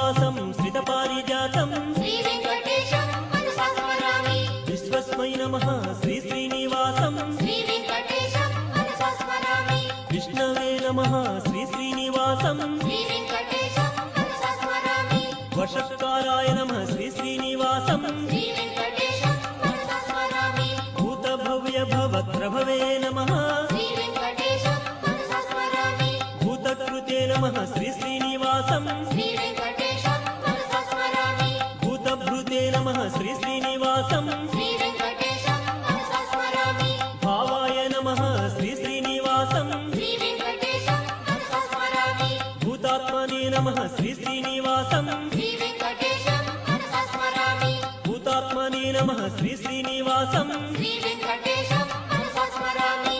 श्रीनिवासं श्रितपारिजातं श्री वेंकटेशं मनसा स्मरामि विश्वस्मै नमः श्री श्रीनिवासं श्री वेंकटेशं मनसा स्मरामि विष्णवे नमः श्री श्रीनिवासं श्री वेंकटेशं मनसा स्मरामि वषट्काराय नमः श्री श्रीनिवासं श्री वेंकटेशं मनसा स्मरामि भूतभव्य भवत्रभवे नमः श्री वेंकटेशं मनसा स्मरामि भूतकृते नमः श्री श्रीनिवासं श्री वेंकटेशं मनसा स्मरामि भूतभृते नमः श्री श्रीनिवासं श्री वेंकटेशं मनसा स्मरामि भावाय नमः श्री श्रीनिवासं श्री वेंकटेशं मनसा स्मरामि भूतात्मने नमः श्री श्रीनिवासं श्री वेंकटेशं मनसा स्मरामि भूतात्मने नमः श्री श्रीनिवासं श्री वेंकटेशं मनसा स्मरामि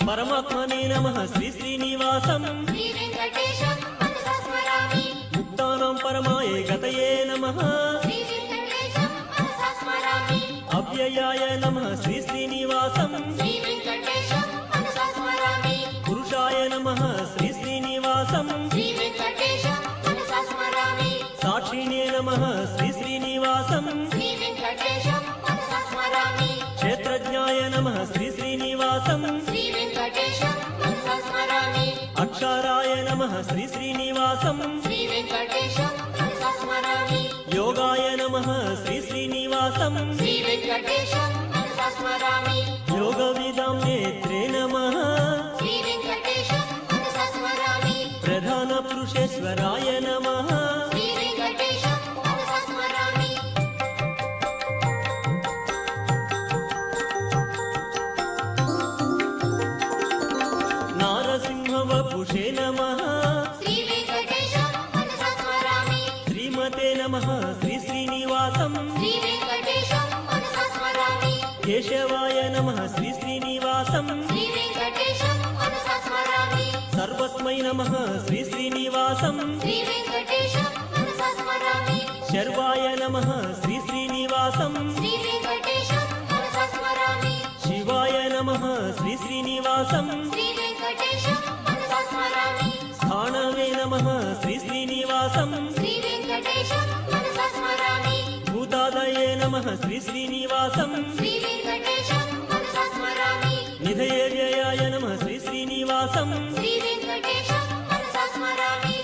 परमात्मने नमः श्री श्रीनिवासं श्री वेंकटेशं मनसा स्मरामि मुक्तानां परमाय गतये नमः श्री वेंकटेशं मनसा स्मरामि अव्ययाय नमः श्री श्रीनिवासं श्री वेंकटेशं मनसा स्मरामि पुरुषाय नमः श्री श्रीनिवासं श्री वेंकटेशं मनसा स्मरामि साक्षिणे नमः श्री श्रीनिवासं श्री वेंकटेशं मनसा स्मरामि क्षेत्रज्ञाय नमः श्री श्रीनिवासं श्री वेंकटेशं मनसा स्मरामि अक्षराय नमः श्री श्रीनिवासं श्री वेंकटेशं मनसा स्मरामि योगाय नमः श्री श्रीनिवासं श्री वेंकटेशं मनसा स्मरामि योगविदां नेत्रे नमः श्री वेंकटेशं मनसा स्मरामि प्रधानपुरुषेश्वराय नमः श्री वेंकटेशं मनसा स्मरामि नारसिंहवपुषे नमः श्री वेंकटेशं मनसा स्मरामि श्रीमते नमः श्री श्रीनिवासं श्री वेंकटेशं मनसा स्मरामि केशवाय नमः श्री श्रीनिवासं श्री वेंकटेशं मनसा स्मरामि सर्वस्मै नमः श्री श्रीनिवासं श्री वेंकटेशं मनसा स्मरामि शर्वाय नमः श्री श्रीनिवासं श्री वेंकटेशं मनसा स्मरामि शिवाय नमः श्री श्रीनिवासं श्री वेंकटेशं मनसा स्मरामि स्थाणवे नमः श्री श्रीनिवासं श्री वेंकटेशं मनसा स्मरामि भूतादये नमः श्री श्रीनिवासं श्री वेंकटेशं मनसा स्मरामि निधये व्ययाय नमः श्री श्रीनिवासं श्री वेंकटेशं मनसा स्मरामि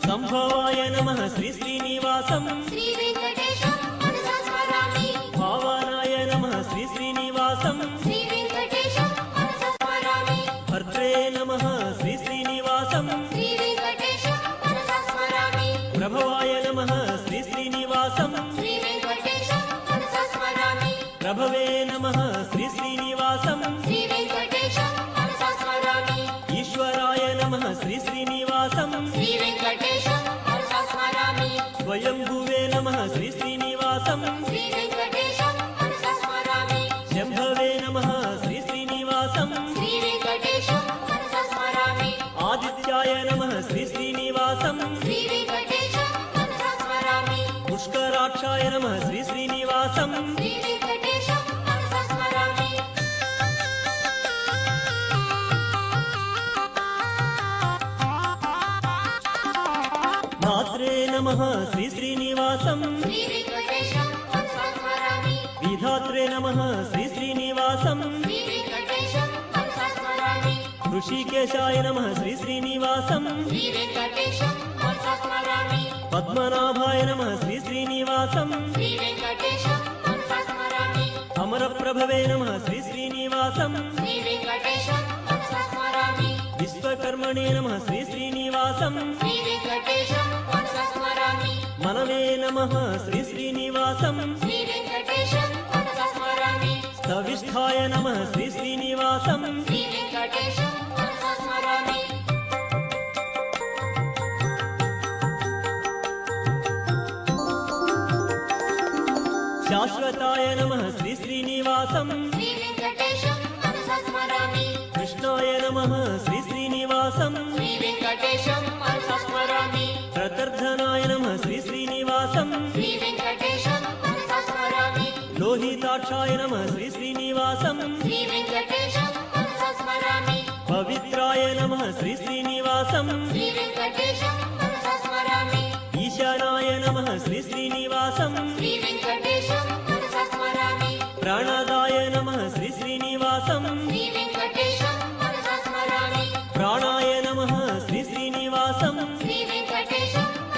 संभवाय नमः श्री श्रीनिवासं श्री वेंकटेशं मनसा स्मरामि भावानाय नमः श्री श्रीनिवासं श्री वेंकटेशं मनसा स्मरामि भर्त्रे नमः श्री श्रीनिवासं श्री वेंकटेशं मनसा स्मरामि प्रभवाय नमः श्री श्रीनिवासं श्री वेंकटेशं मनसा स्मरामि प्रभवे नमः श्री श्रीनिवासं श्री वेंकटेशं मनसा स्मरामि ईश्वराय नमः श्री श्रीनिवासं श्री वेंकटेशं मनसा स्मरामि स्वयंभुवे नमः श्री श्रीनिवासं श्री वेंकटेशं मनसा स्मरामि शंभवे नमः श्री श्रीनिवासं श्री वेंकटेशं मनसा स्मरामि आदित्याय नमः श्री श्रीनिवासं श्री वेंकटेशं मनसा स्मरामि पुष्कराक्षाय नमः श्री श्रीनिवासं श्री वेंकटेशं मनसा स्मरामि मात्रे नमः श्री श्रीनिवासं श्री वेंकटेशं मनसा स्मरामि विधात्रे नमः श्री श्रीनिवासं श्री वेंकटेशं मनसा स्मरामि ऋषिकेशाय नमः श्री श्रीनिवासं श्री वेंकटेशं मनसा स्मरामि पद्मनाभाय नमः श्री श्रीनिवासं श्री वेंकटेशं मनसा स्मरामि अमरप्रभवे नमः श्री श्रीनिवासं श्री वेंकटेशं मनसा स्मरामि विश्वकर्मणे नमः श्री श्रीनिवासं श्री वेंकटेशं मनसा स्मरामि मनवे नमः श्री श्रीनिवासं श्री वेंकटेशं मनसा स्मरामि स्तविष्ठाय नमः श्री श्रीनिवासं श्री वेंकटेशं मनसा स्मरामि शाश्वताय नमः श्री श्रीनिवासं श्री वेंकटेशं मनसा स्मरामि कृष्णाय नमः श्री श्रीनिवासं श्री वेंकटेशं मनसा स्मरामि प्रतर्धनाय नमः श्री श्रीनिवासं శ్రీనివాసం శ్రీ వెంకటేశం మనసా స్మరామి లోహితాక్షాయ నమః శ్రీ శ్రీనివాసం శ్రీ వెంకటేశం మనసా స్మరామి పవిత్రాయ నమః శ్రీ శ్రీనివాసం శ్రీ వెంకటేశం మనసా స్మరామి ఈశానాయ నమః శ్రీ శ్రీనివాసం శ్రీ వెంకటేశం మనసా స్మరామి ప్రాణదాయ నమః శ్రీ శ్రీనివాసం